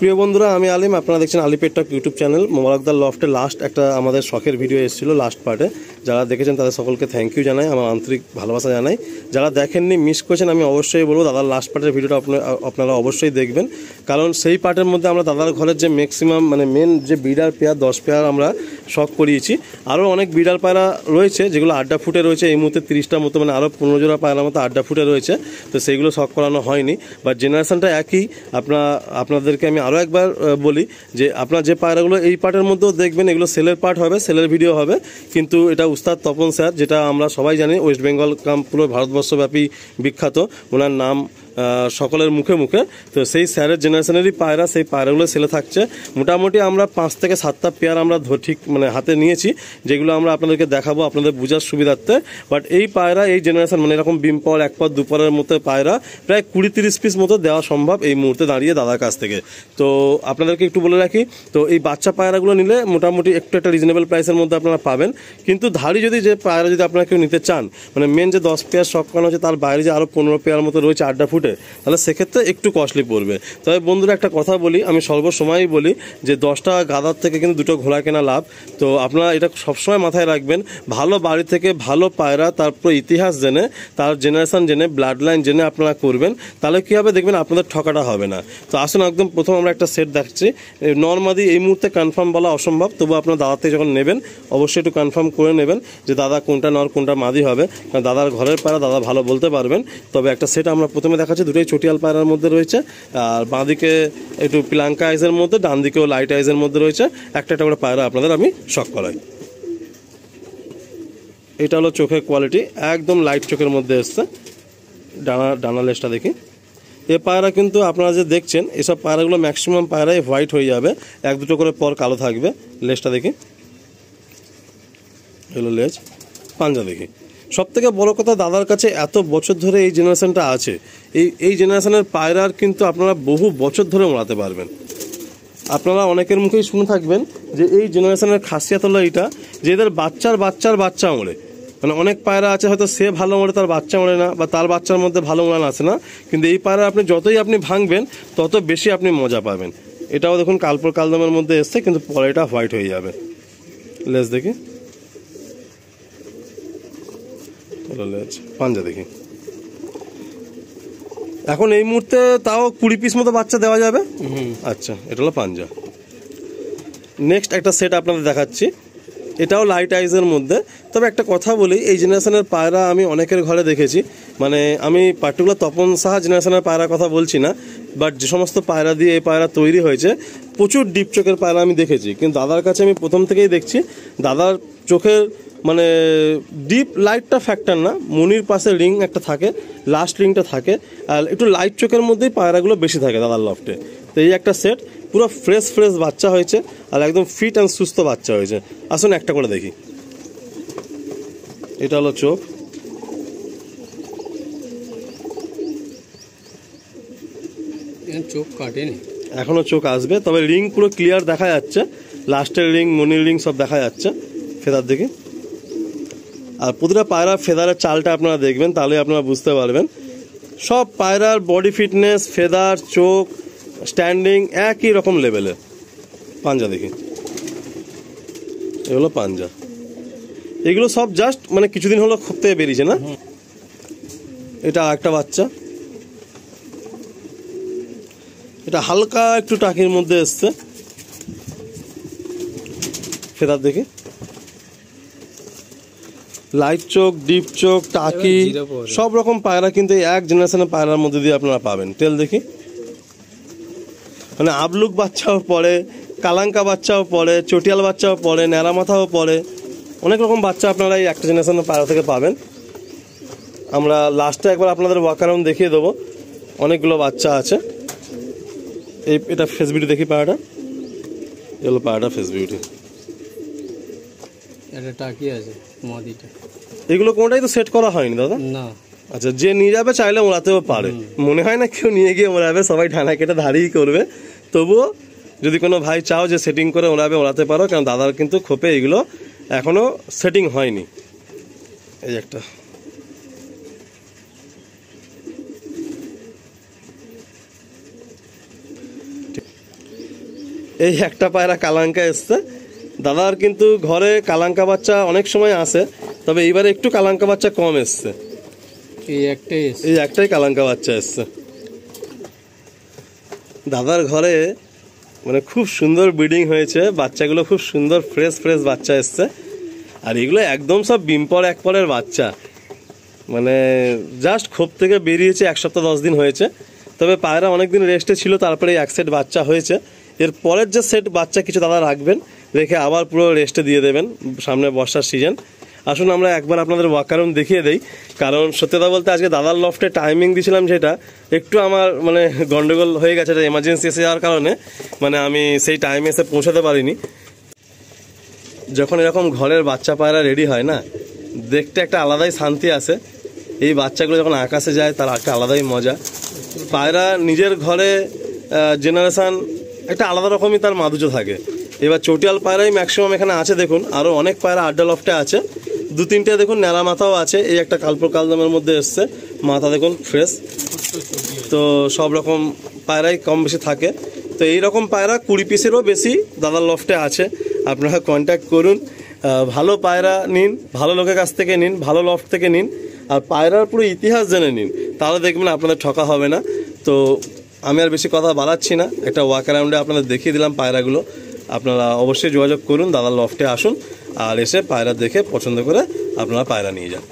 প্রিয় বন্ধুরা, আমি আলিম, আপনারা দেখছেন আলিপেট টক ইউটিউব চ্যানেল। মোবারকদার লফটে লাস্ট একটা আমাদের শখের ভিডিও এসেছিল লাস্ট পার্টে। যারা দেখেছেন তাদের সকলকে থ্যাংক ইউ জানাই, আমার আন্তরিক ভালোবাসা জানাই। যারা দেখেননি, মিস করেছেন, আমি অবশ্যই বলবো দাদার লাস্ট পার্টের ভিডিওটা আপনারা অবশ্যই দেখবেন। কারণ সেই পার্টের মধ্যে আমরা দাদার ঘরের যে ম্যাক্সিমাম মানে মেন যে বিডার পেয়ার 10 পেয়ার আমরা শখ করিয়েছি। আরও অনেক বিডার পায়রা রয়েছে যেগুলো আড্ডা ফুটে রয়েছে, এই মুহূর্তে 30টার মতো, মানে আরও 15 জোড়া পায়রার মতো আড্ডা ফুটে রয়েছে। তো সেইগুলো শখ করানো হয়নি, বাট জেনারেশনটা একই। আপনাদেরকে আমি আরও একবার বলি যে আপনার যে পায়রাগুলো এই পার্টের মধ্যেও দেখবেন, এগুলো সেলের পার্ট হবে, সেলের ভিডিও হবে। কিন্তু এটা উস্তাদ তপন স্যার, যেটা আমরা সবাই জানি, ওয়েস্ট বেঙ্গল পুরো ভারতবর্ষব্যাপী বিখ্যাত, ওনার নাম সকলের মুখে মুখে। তো সেই স্যারের জেনারেশনেরই পায়রা, সেই পায়রাগুলো সেলে থাকছে। মোটামুটি আমরা 5 থেকে 7টা পেয়ার আমরা ঠিক মানে হাতে নিয়েছি, যেগুলো আমরা আপনাদেরকে দেখাবো আপনাদের বোঝার সুবিধার্থে। বাট এই পায়রা এই জেনারেশন মানে এরকম বিমপল 1 পর 2 পরের মতো পায়রা প্রায় 20-30 পিস মতো দেওয়া সম্ভব এই মুহূর্তে দাঁড়িয়ে দাদার কাছ থেকে। তো আপনাদেরকে একটু বলে রাখি, তো এই বাচ্চা পায়রাগুলো নিলে মোটামুটি একটু একটা রিজনেবল প্রাইসের মধ্যে আপনারা পাবেন। কিন্তু ধাড়ি যে পায়রা যদি আপনারা কেউ নিতে চান, মানে মেন যে 10 পেয়ার শখ করানো হচ্ছে, তার বাইরে যে আরও 15 পেয়ার মতো রয়েছে আড্ডা ফুটে, তাহলে সেক্ষেত্রে একটু কস্টলি পড়বে। তবে বন্ধুরা, একটা কথা বলি, আমি সর্বসময়ই বলি যে 10টা গাদার থেকে কিন্তু 2টো ঘোড়া কেনা লাভ। তো আপনারা এটা সবসময় মাথায় রাখবেন, ভালো বাড়ি থেকে ভালো পায়রা, তারপর ইতিহাস জেনে, তার জেনারেশন জেনে, ব্লাড লাইন জেনে আপনারা করবেন, তাহলে কী হবে দেখবেন আপনাদের ঠকাটা হবে না। তো আসুন, একদম প্রথম আমরা একটা সেট দেখছি। নর্মাদি এই মুহূর্তে কনফার্ম বলা অসম্ভব, তবু আপনার দাদার থেকে যখন নেবেন অবশ্যই একটু কনফার্ম করে নেবেন যে দাদা কোনটা নর কোনটা মাদি হবে, কারণ দাদার ঘরের পায়রা দাদা ভালো বলতে পারবেন। তবে একটা সেট আমরা প্রথমে দেখাচ্ছি, দুটোই চটিয়াল পায়রার মধ্যে রয়েছে, আর বাঁদিকে একটু পিলাঙ্কা আইজের মধ্যে, ডান দিকেও লাইট আইজের মধ্যে রয়েছে। একটা করে পায়রা আপনাদের আমি শখ করাই। এটা হলো চোখের কোয়ালিটি, একদম লাইট চোখের মধ্যে এসছে। ডানা লেজটা দেখি, এ পায়রা কিন্তু আপনারা যে দেখছেন, এসব পায়রাগুলো ম্যাক্সিমাম পায়রাই হোয়াইট হয়ে যাবে, 1-2টো করে পর কালো থাকবে। লেজটা দেখি, এগুলো লেজ। পাঞ্জা দেখি। সব থেকে বড় কথা, দাদার কাছে এত বছর ধরে এই জেনারেশনটা আছে, এই জেনারেশনের পায়রার কিন্তু আপনারা বহু বছর ধরে ওড়াতে পারবেন। আপনারা অনেকের মুখেই শুনে থাকবেন যে এই জেনারেশনের খাসিয়াত হলো এইটা, যে এদের বাচ্চা ওড়ে। মানে অনেক পায়রা আছে হয়তো সে ভালো ওড়ে, তার বাচ্চা ওড়ে না, বা তার বাচ্চার মধ্যে ভালো ওড়ান আসে না। কিন্তু এই পায়রা আপনি যতই ভাঙবেন তত বেশি আপনি মজা পাবেন। এটাও দেখুন কালপর কালদমের মধ্যে এসছে, কিন্তু পরে এটা হোয়াইট হয়ে যাবে। লেজ দেখি, লেজ। পাঞ্জা দেখি, এখন এই মুহূর্তে তাও 20 পিস মতো বাচ্চা দেওয়া যাবে। আচ্ছা, এটা হলো পাঞ্জা। নেক্সট একটা সেট আপনাদের দেখাচ্ছি, এটাও লাইট আইজের মধ্যে। তবে একটা কথা বলি, এই জেনারেশনের পায়রা আমি অনেকের ঘরে দেখেছি, মানে আমি পার্টিকুলার তপন সাহা জেনারেশনের পায়রার কথা বলছি না, বাট যে সমস্ত পায়রা দিয়ে এই পায়রা তৈরি হয়েছে, প্রচুর ডিপ চোখের পায়রা আমি দেখেছি। কিন্তু দাদার কাছে আমি প্রথম থেকেই দেখছি, দাদার চোখের মানে ডিপ লাইটটা ফ্যাক্টর না, মনির পাশে রিং একটা থাকে, লাস্ট রিংটা থাকে, আর একটু লাইট চোখের মধ্যেই পায়রাগুলো বেশি থাকে দাদার লফটে। তো এই একটা সেট, পুরো ফ্রেশ বাচ্চা হয়েছে, আর একদম ফিট অ্যান্ড সুস্থ বাচ্চা হয়েছে। আসুন একটা করে দেখি। এটা হলো চোখ, চোখ কাটেনি, এখনো চোখ আসবে, তবে রিং পুরো ক্লিয়ার দেখা যাচ্ছে, লাস্টের রিং, মনির রিং সব দেখা যাচ্ছে। ফেদার দেখি, আর প্রতিটা পায়রার ফেদারের চালটা আপনারা দেখবেন, তাহলে আপনারা বুঝতে পারবেন। সব পায়রার বডি ফিটনেস, ফেদার, চোখ, স্ট্যান্ডিং একই রকম লেভেলের। পাঞ্জা দেখি, এগুলো পাঞ্জা। এগুলো সব জাস্ট মানে কিছুদিন হলো খোপ থেকে বেরিয়েছে না। এটা একটা বাচ্চা, এটা হালকা একটু টাকির মধ্যে এসছে। ফেদার দেখি, লাইট চোখ, ডিপ চোখ, টাকি, সব রকম পায়রা কিন্তু এক জেনারেশনের পায়রার মধ্যে দিয়ে আপনারা পাবেন। টেল দেখি, মানে আবলুক বাচ্চাও পড়ে, কালাঙ্কা বাচ্চাও পড়ে, চটিয়াল বাচ্চাও পড়ে, ন্যাড়া মাথাও পড়ে, অনেক রকম বাচ্চা আপনারা এই একটা জেনারেশনের পায়রা থেকে পাবেন। আমরা লাস্টে একবার আপনাদের ওয়াক অ্যারাউন্ড দেখিয়ে দেবো, অনেকগুলো বাচ্চা আছে। এটা ফেস বিউটি দেখি, পায়রাটা এগুলো পায়রাটা ফেস বিউটি। এটা টাকি আছে মাদিটা, এগুলো কোনটাই তো সেট করা হয়নি দাদা না। আচ্ছা, যে নিয়ে যাবে চাইলে ওড়াতেও পারে, মনে হয় না কেউ নিয়ে গিয়ে ওড়াবে, সবাই ঢানা কেটে ধারেই করবে। তবুও যদি কোনো ভাই চাও যে সেটিং করে ওড়াতে পারো, কারণ দাদার কিন্তু খোপে এগুলো এখনো সেটিং হয়নি। এই একটা এই একটা পায়রা কালাঙ্কা এসছে। দাদার কিন্তু ঘরে কালাঙ্কা বাচ্চা অনেক সময় আসে, তবে এইবারে একটু কালাঙ্কা বাচ্চা কম এসছে। এই একটাই কালাঙ্কা বাচ্চা এসছে দাদার ঘরে। মানে খুব সুন্দর ব্রিডিং হয়েছে, বাচ্চাগুলো খুব সুন্দর ফ্রেশ ফ্রেশ বাচ্চা এসছে। আর এগুলো একদম সব বিমপর এক পরের বাচ্চা, মানে জাস্ট খোপ থেকে বেরিয়েছে 1 সপ্তাহ 10 দিন হয়েছে। তবে পায়রা অনেকদিন রেস্টে ছিল, তারপরে এক সেট বাচ্চা হয়েছে। এর পরের যে সেট বাচ্চা কিছু দাদা রাখবেন, রেখে আবার পুরো রেস্টে দিয়ে দেবেন, সামনে বর্ষার সিজন। আসুন আমরা একবার আপনাদের ওয়াকারুম দেখিয়ে দেই, কারণ সত্যি কথা বলতে আজকে দাদার লফটে টাইমিং দিয়েছিলাম যেটা একটু আমার মানে গন্ডগোল হয়ে গেছে, এমার্জেন্সি এসে যাওয়ার কারণে মানে আমি সেই টাইমে এসে পৌঁছাতে পারিনি। যখন এরকম ঘরের বাচ্চা পায়রা রেডি হয় না, দেখতে একটা আলাদাই শান্তি আসে। এই বাচ্চাগুলো যখন আকাশে যায় তার একটা আলাদাই মজা। পায়রা নিজের ঘরে জেনারেশান একটা আলাদা রকমই তার মাধুর্য থাকে। এবার চটিয়াল পায়রাই ম্যাক্সিমাম এখানে আছে, দেখুন আরও অনেক পায়রা আড্ডা লফটে আছে। 2-3টে দেখুন ন্যাড়া মাথাও আছে। এই একটা কালপুর কালদমের মধ্যে এসছে, মাথা দেখুন ফ্রেশ। তো সব রকম পায়রাই কম বেশি থাকে। তো এইরকম পায়রা 20 পিসেরও বেশি দাদার লফটে আছে। আপনারা কন্ট্যাক্ট করুন, ভালো পায়রা নিন, ভালো লোকের কাছ থেকে নিন, ভালো লফট থেকে নিন, আর পায়রার পুরো ইতিহাস জেনে নিন, তাহলে দেখবেন আপনাদের ঠকা হবে না। তো আমি আর বেশি কথা বাড়াচ্ছি না, একটা ওয়াক অ্যারাউন্ডে আপনাদের দেখিয়ে দিলাম পায়রাগুলো। আপনারা অবশ্যই যোগাযোগ করুন, দাদার লফটে আসুন, আর এসে পায়রা দেখে পছন্দ করে আপনারা পায়রা নিয়ে যান।